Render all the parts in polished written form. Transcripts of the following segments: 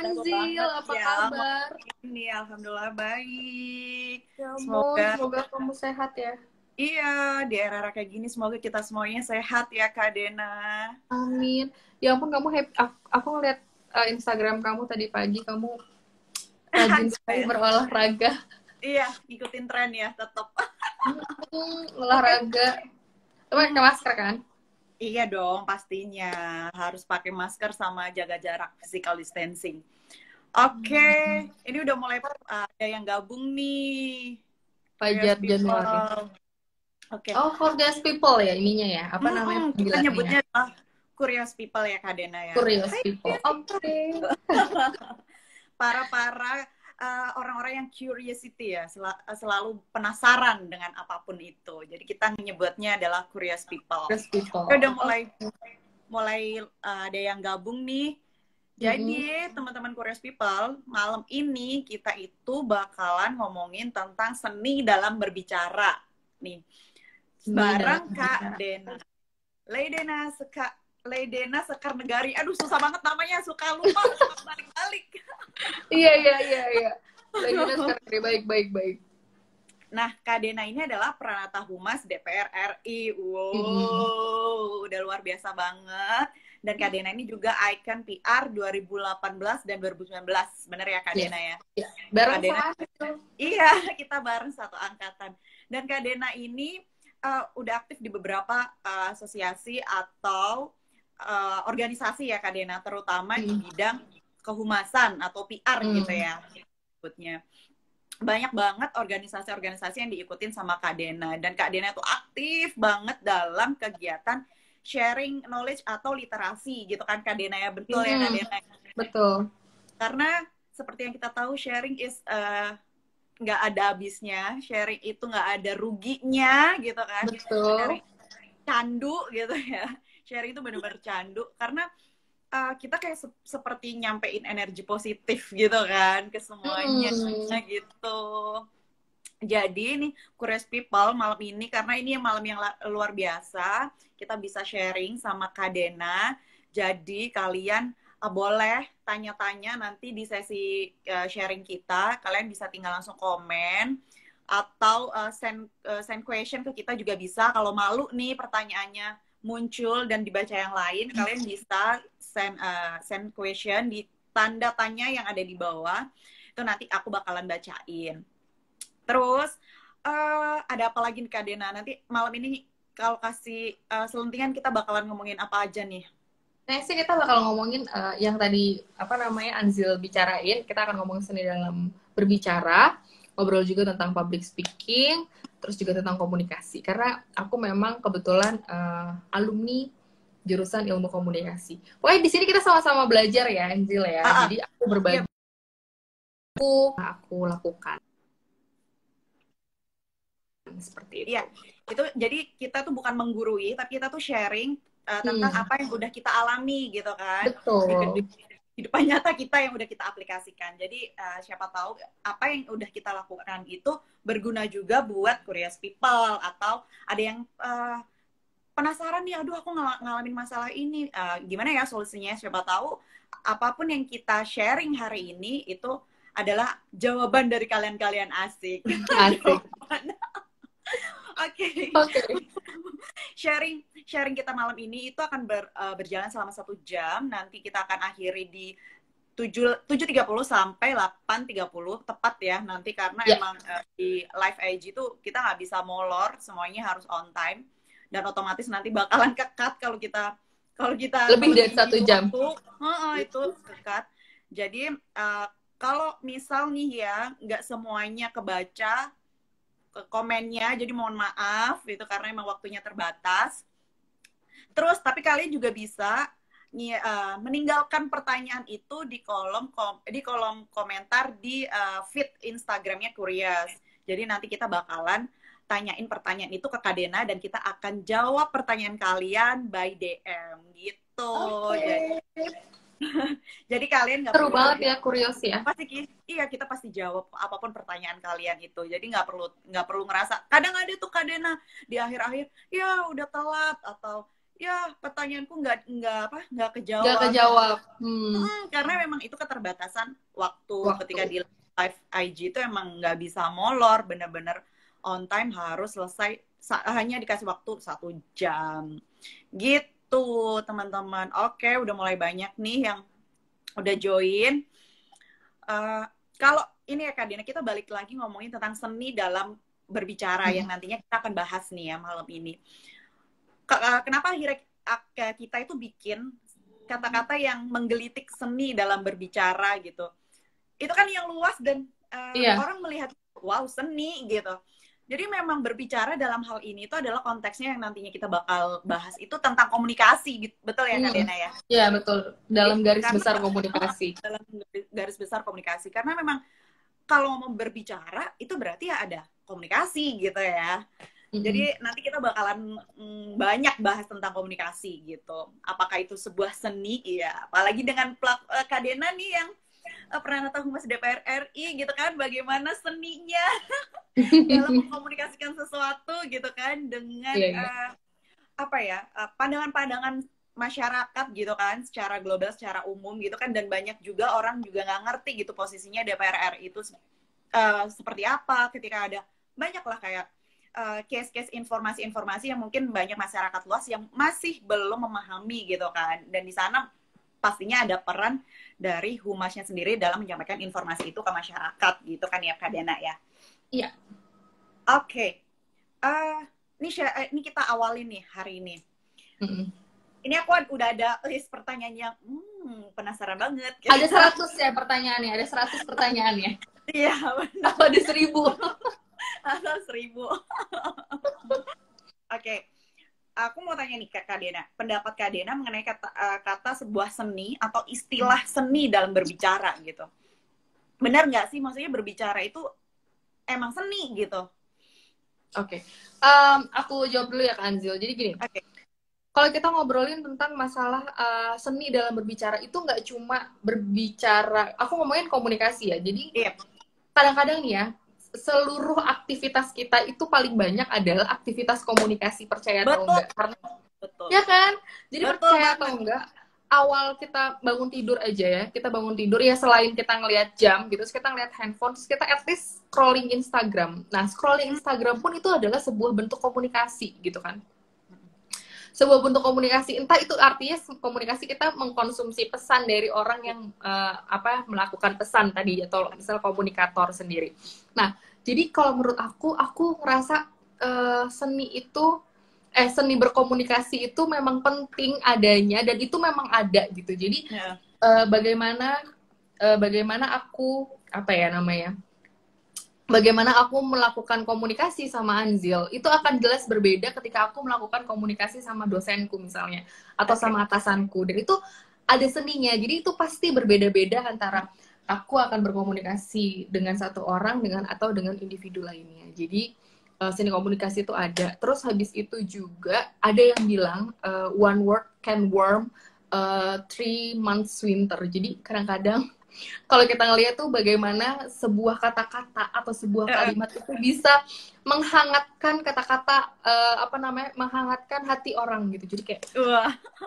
Anzil, banget apa ya. kabar? Ini alhamdulillah baik. Ya ampun, Semoga semoga kamu sehat ya. iya di era kayak gini semoga kita semuanya sehat ya Kak Dena. Amin. Ya ampun, kamu happy. Aku ngeliat Instagram kamu tadi pagi, kamu rajin sekali Ya. berolahraga. Iya, ikutin tren ya tetap. Olahraga. Itu pakai masker kan? Iya dong, pastinya harus pakai masker sama jaga jarak physical distancing. Oke, ini udah mulai ada yang gabung nih. Curious Fajar Januari. people. Oke. Oh, Curious People ya ininya ya. Apa namanya Kita panggilannya ya? nyebutnya adalah curious people ya Kak Dena ya. Curious Hai, People. curious people. Oke. Para orang-orang yang curiosity ya, selalu penasaran dengan apapun itu. Jadi kita menyebutnya adalah curious people. Curious People. Udah mulai ada yang gabung nih. Jadi teman-teman curious people, malam ini kita itu bakalan ngomongin tentang seni dalam berbicara nih. Bareng Kak Dena. Leidena Sekar Negari. Aduh, susah banget namanya. Suka lupa, suka balik-balik. Iya. Leidena Sekar Negari. Baik. Nah, Kak Dena ini adalah Pranata Humas DPR RI. Wow, udah luar biasa banget. Dan Kak Dena ini juga ikon PR 2018 dan 2019. Bener ya Kak Dena ya? Iya. Bareng Dena, sama itu. Iya, kita bareng satu angkatan. Dan Kak Dena ini udah aktif di beberapa asosiasi atau organisasi ya Kak Dena, terutama di bidang kehumasan atau PR gitu ya sebutnya. Banyak banget organisasi-organisasi yang diikutin sama Kak Dena, dan Kak Dena tuh aktif banget dalam kegiatan sharing knowledge atau literasi gitu kan Kak Dena ya. Betul ya Kak Dena? Betul. Karena seperti yang kita tahu, sharing is nggak ada habisnya, sharing itu nggak ada ruginya gitu kan. Betul. Sharing candu gitu ya, sharing itu benar-benar candu karena kita kayak seperti nyampein energi positif gitu kan ke semuanya gitu. Jadi nih Curious People malam ini, karena ini malam yang luar biasa, kita bisa sharing sama Kak Dena. Jadi kalian boleh tanya-tanya nanti di sesi sharing kita. Kalian bisa tinggal langsung komen atau send question ke kita juga bisa. Kalau malu nih pertanyaannya muncul dan dibaca yang lain, kalian bisa send question di tanda tanya yang ada di bawah. Itu nanti aku bakalan bacain. Terus ada apa lagi nih Kak Dena? Nanti malam ini kalau kasih selentingan kita bakalan ngomongin apa aja nih? Nah sih kita bakal ngomongin yang tadi Anzil bicarain. Kita akan ngomong seni dalam berbicara, ngobrol juga tentang public speaking, terus juga tentang komunikasi. Karena aku memang kebetulan alumni jurusan ilmu komunikasi. Pokoknya di sini kita sama-sama belajar ya Anzil ya. Jadi aku berbagi aku lakukan. Seperti itu. Iya, itu jadi kita tuh bukan menggurui, tapi kita tuh sharing tentang apa yang udah kita alami gitu kan. Betul. Di kehidupan nyata kita yang udah kita aplikasikan. Jadi siapa tahu apa yang udah kita lakukan itu berguna juga buat curious people, atau ada yang penasaran nih, aduh aku ngalamin masalah ini, gimana ya solusinya. Siapa tahu apapun yang kita sharing hari ini itu adalah jawaban dari kalian-kalian. Asik. Oke. Sharing kita malam ini itu akan berjalan selama 1 jam. Nanti kita akan akhiri di 7.30 sampai 8.30 tepat ya nanti, karena emang di live IG itu kita nggak bisa molor, semuanya harus on time, dan otomatis nanti bakalan kekat kalau kita lebih dari 1 jam itu kekat. Jadi kalau misal nih ya nggak semuanya kebaca komennya, jadi mohon maaf itu karena emang waktunya terbatas. Terus tapi kalian juga bisa meninggalkan pertanyaan itu di kolom komentar di feed Instagramnya Curious. Jadi nanti kita bakalan tanyain pertanyaan itu ke Kak Dena, dan kita akan jawab pertanyaan kalian by DM gitu. Jadi kalian nggak seru banget ya Curious ya. Kita pasti jawab apapun pertanyaan kalian itu. Jadi nggak perlu ngerasa. Kadang ada tuh Kak Dena di akhir-akhir ya udah telat, atau ya pertanyaanku nggak Nggak kejawab. kejawab. Karena memang itu keterbatasan waktu ketika di Waktu. live IG itu emang nggak bisa molor, bener-bener on time harus selesai, hanya dikasih waktu 1 jam gitu teman-teman. Oke, udah mulai banyak nih yang udah join. Kalau ini ya Kak Dina, kita balik lagi ngomongin tentang seni dalam berbicara yang nantinya kita akan bahas nih ya malam ini. Kenapa akhirnya kita itu bikin kata-kata yang menggelitik seni dalam berbicara gitu. Itu kan yang luas dan orang melihat, wow, seni gitu. Jadi memang berbicara dalam hal ini itu adalah konteksnya yang nantinya kita bakal bahas itu tentang komunikasi. Betul ya Kak Dena ya? Iya, betul. Dalam garis besar komunikasi. Dalam garis besar komunikasi. Karena memang kalau mau berbicara itu berarti ya ada komunikasi gitu ya. Jadi nanti kita bakalan banyak bahas tentang komunikasi gitu. Apakah itu sebuah seni? Iya. Apalagi dengan Kak Dena nih yang pernah nonton Humas DPR RI gitu kan, bagaimana seninya dalam mengkomunikasikan sesuatu gitu kan dengan pandangan-pandangan masyarakat gitu kan, secara global, secara umum gitu kan, dan banyak juga orang juga nggak ngerti gitu posisinya DPR RI itu seperti apa ketika ada banyak lah kayak case-case informasi-informasi yang mungkin banyak masyarakat luas yang masih belum memahami gitu kan, dan di sana pastinya ada peran dari humasnya sendiri dalam menyampaikan informasi itu ke masyarakat gitu kan ya Kak Dena ya. Iya. Oke. Ini kita awalin nih hari ini. Ini aku udah ada list pertanyaan yang penasaran banget. Ada 100 ya pertanyaannya, ada 100 pertanyaannya. Iya, benar. Apa ada 1000? Asal 1000. Oke. Aku mau tanya nih ke Kak Dena, pendapat Kak Dena mengenai kata sebuah seni atau istilah seni dalam berbicara gitu. Benar nggak sih, maksudnya berbicara itu emang seni gitu? Oke. Aku jawab dulu ya Kak Anzil. Jadi gini, kalau kita ngobrolin tentang masalah seni dalam berbicara, itu nggak cuma berbicara, aku ngomongin komunikasi ya. Jadi kadang-kadang nih ya, seluruh aktivitas kita itu paling banyak adalah aktivitas komunikasi, percaya atau enggak. Karena ya kan? Jadi percaya atau enggak, awal kita bangun tidur aja ya, kita bangun tidur ya, selain kita ngelihat jam gitu, terus kita ngelihat handphone, terus kita at least scrolling Instagram. Nah, scrolling Instagram pun itu adalah sebuah bentuk komunikasi gitu kan. Sebuah bentuk komunikasi, entah itu artinya komunikasi kita mengkonsumsi pesan dari orang yang melakukan pesan tadi, atau misal komunikator sendiri. Nah, jadi kalau menurut aku ngerasa seni berkomunikasi itu memang penting adanya, dan itu memang ada gitu. Jadi bagaimana aku bagaimana aku melakukan komunikasi sama Anzil, itu akan jelas berbeda ketika aku melakukan komunikasi sama dosenku misalnya, atau sama atasanku. Dan itu ada seninya, jadi itu pasti berbeda-beda antara aku akan berkomunikasi dengan satu orang atau dengan individu lainnya. Jadi seni komunikasi itu ada. Terus habis itu juga ada yang bilang one word can warm 3 months winter. Jadi kadang-kadang kalau kita ngelihat tuh bagaimana sebuah kata-kata atau sebuah kalimat itu bisa menghangatkan menghangatkan hati orang gitu. Jadi kayak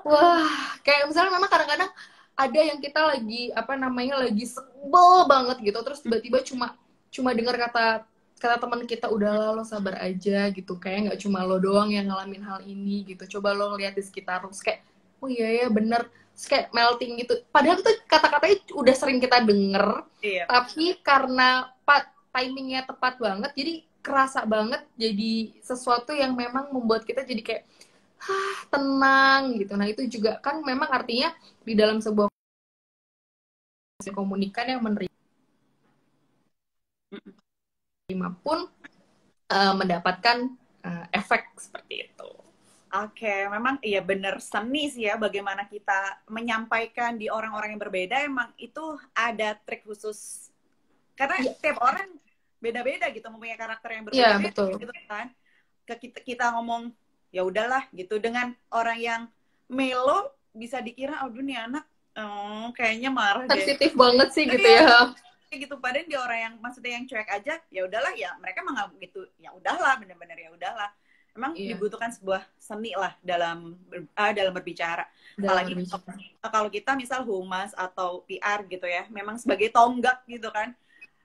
wah, kayak misalnya memang kadang-kadang ada yang kita lagi lagi sebel banget gitu, terus tiba-tiba cuma dengar kata teman kita, udah lo sabar aja gitu, kayak nggak cuma lo doang yang ngalamin hal ini gitu, coba lo lihat di sekitar, terus kayak oh iya ya bener, kayak melting gitu. Padahal itu kata-katanya udah sering kita denger, tapi karena timingnya tepat banget, jadi kerasa banget, jadi sesuatu yang memang membuat kita jadi kayak tenang gitu. Nah itu juga kan memang artinya di dalam sebuah komunikan yang menerima pun mendapatkan efek seperti itu. Oke, memang iya bener, seni sih ya, bagaimana kita menyampaikan di orang-orang yang berbeda, emang itu ada trik khusus. Karena tiap orang beda-beda gitu, mempunyai karakter yang berbeda gitu kan. Kita ngomong ya udahlah gitu, dengan orang yang melo bisa dikira aduh nih anak kayaknya marah deh. Sensitif banget sih gitu ya. Gitu, padahal di orang yang maksudnya yang cuek aja, ya udahlah ya, mereka menganggap gitu, ya udahlah, bener-bener ya udahlah. Memang Iya, dibutuhkan sebuah seni lah dalam berbicara. dalam Apalagi berbicara. kalau kita misal humas atau PR gitu ya, memang sebagai tonggak gitu kan,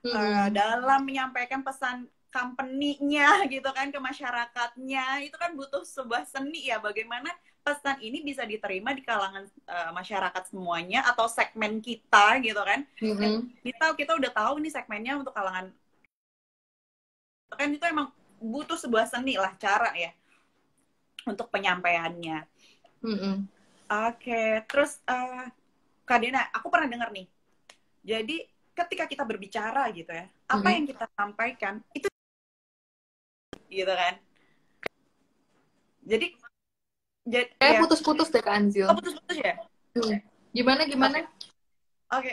Mm-mm. dalam menyampaikan pesan company-nya gitu kan ke masyarakatnya, itu kan butuh sebuah seni ya, bagaimana pesan ini bisa diterima di kalangan masyarakat semuanya atau segmen kita gitu kan, yang Mm-mm. kita udah tahu nih segmennya untuk kalangan, kan itu emang butuh sebuah seni lah, cara ya untuk penyampaiannya. Mm-mm. Oke, terus Kak Dena, aku pernah dengar nih. Jadi ketika kita berbicara gitu ya, apa Mm-mm. yang kita sampaikan itu gitu kan. Jadi Kayak ya, putus-putus deh Kak Anzil. oh putus-putus ya. Hmm. Gimana Oke, gimana? oke.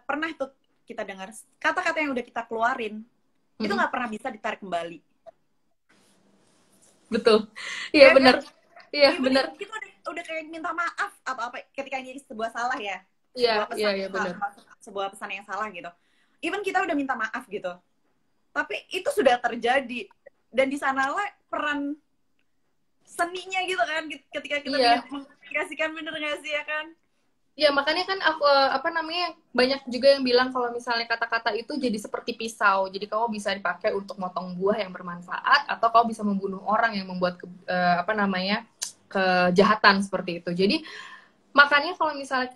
Pernah tuh kita dengar kata-kata yang udah kita keluarin itu Mm-mm. nggak pernah bisa ditarik kembali. Betul. Iya Ya kan? benar. Iya Even benar. kita udah kayak minta maaf apa ketika ini sebuah salah ya, Iya sebuah iya pesan iya benar. sebuah pesan yang salah gitu. Even kita udah minta maaf gitu, tapi itu sudah terjadi, dan di sanalah peran seninya gitu kan, ketika kita ingin Iya. mengomunikasikan, bener nggak sih ya kan? Ya makanya kan aku apa namanya banyak juga yang bilang kalau misalnya kata-kata itu jadi seperti pisau. Jadi kamu bisa dipakai untuk motong buah yang bermanfaat atau kamu bisa membunuh orang yang membuat apa namanya kejahatan seperti itu. Jadi makanya kalau misalnya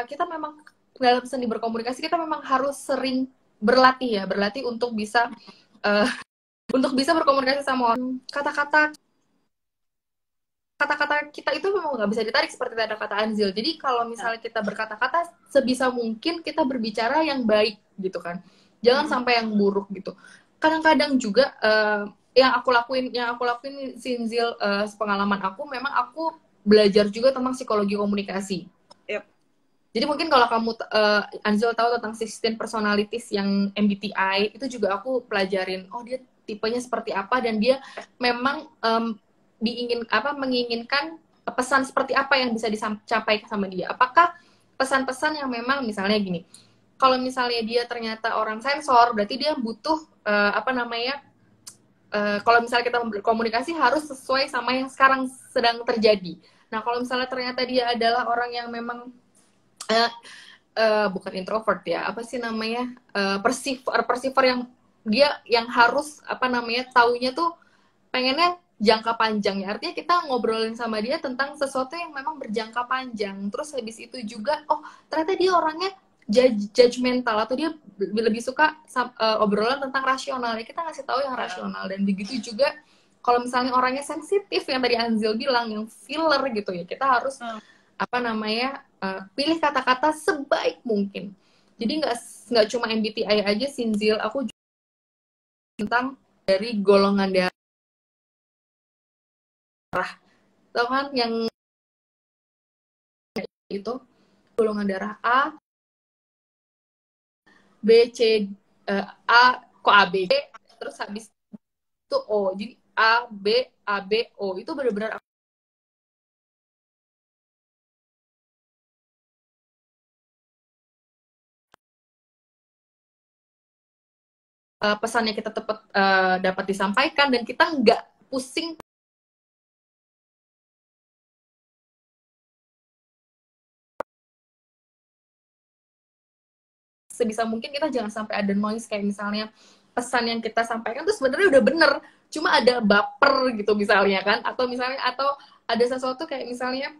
kita memang dalam seni berkomunikasi kita memang harus sering berlatih ya, berlatih uh, untuk bisa berkomunikasi sama orang. Kata-kata kita itu memang nggak bisa ditarik seperti ada kata Anzil. Jadi kalau Nah, misalnya kita berkata-kata sebisa mungkin kita berbicara yang baik gitu kan. Jangan sampai yang buruk gitu. Kadang-kadang juga yang aku lakuin Sinzil pengalaman aku memang aku belajar juga tentang psikologi komunikasi. yep. Jadi mungkin kalau kamu Anzil tahu tentang 16 personalities yang MBTI itu juga aku pelajarin. Oh dia tipenya seperti apa dan dia memang menginginkan pesan seperti apa yang bisa dicapai sama dia. Apakah pesan-pesan yang memang misalnya gini. Kalau misalnya dia ternyata orang sensor, berarti dia butuh kalau misalnya kita berkomunikasi harus sesuai sama yang sekarang sedang terjadi. Nah, kalau misalnya ternyata dia adalah orang yang memang uh, bukan introvert ya, apa sih namanya, persiver yang dia yang harus apa namanya taunya tuh pengennya jangka panjang ya, artinya kita ngobrolin sama dia tentang sesuatu yang memang berjangka panjang. Terus habis itu juga oh ternyata dia orangnya judgmental atau dia lebih suka obrolan tentang rasional ya, kita ngasih tahu yang rasional. Dan begitu juga kalau misalnya orangnya sensitif yang tadi Anzil bilang yang filler gitu ya, kita harus apa namanya pilih kata-kata sebaik mungkin. Jadi nggak cuma MBTI aja Sinzil, aku juga tentang dari golongan darah. Tahu kan yang itu golongan darah A, B, C, A, kok A, B, terus habis itu O. Jadi A, B, A, B, O. Itu benar-benar pesannya kita tepat dapat disampaikan dan kita nggak pusing. Sebisa mungkin kita jangan sampai ada noise kayak misalnya pesan yang kita sampaikan tuh sebenarnya udah bener, cuma ada baper gitu misalnya kan, atau misalnya ada sesuatu kayak misalnya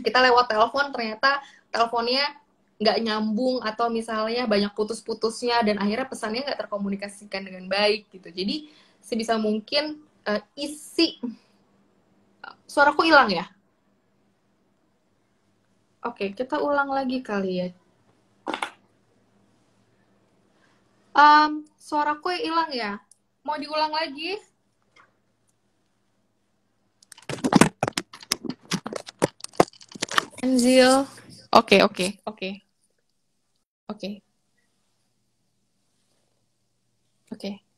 kita lewat telepon ternyata teleponnya nggak nyambung atau misalnya banyak putus-putusnya dan akhirnya pesannya nggak terkomunikasikan dengan baik gitu. Jadi sebisa mungkin isi suaraku hilang ya. Oke, kita ulang lagi kali ya. Suaraku hilang ya. Mau diulang lagi? Enzil. Oke, oke, oke. Oke. Oke.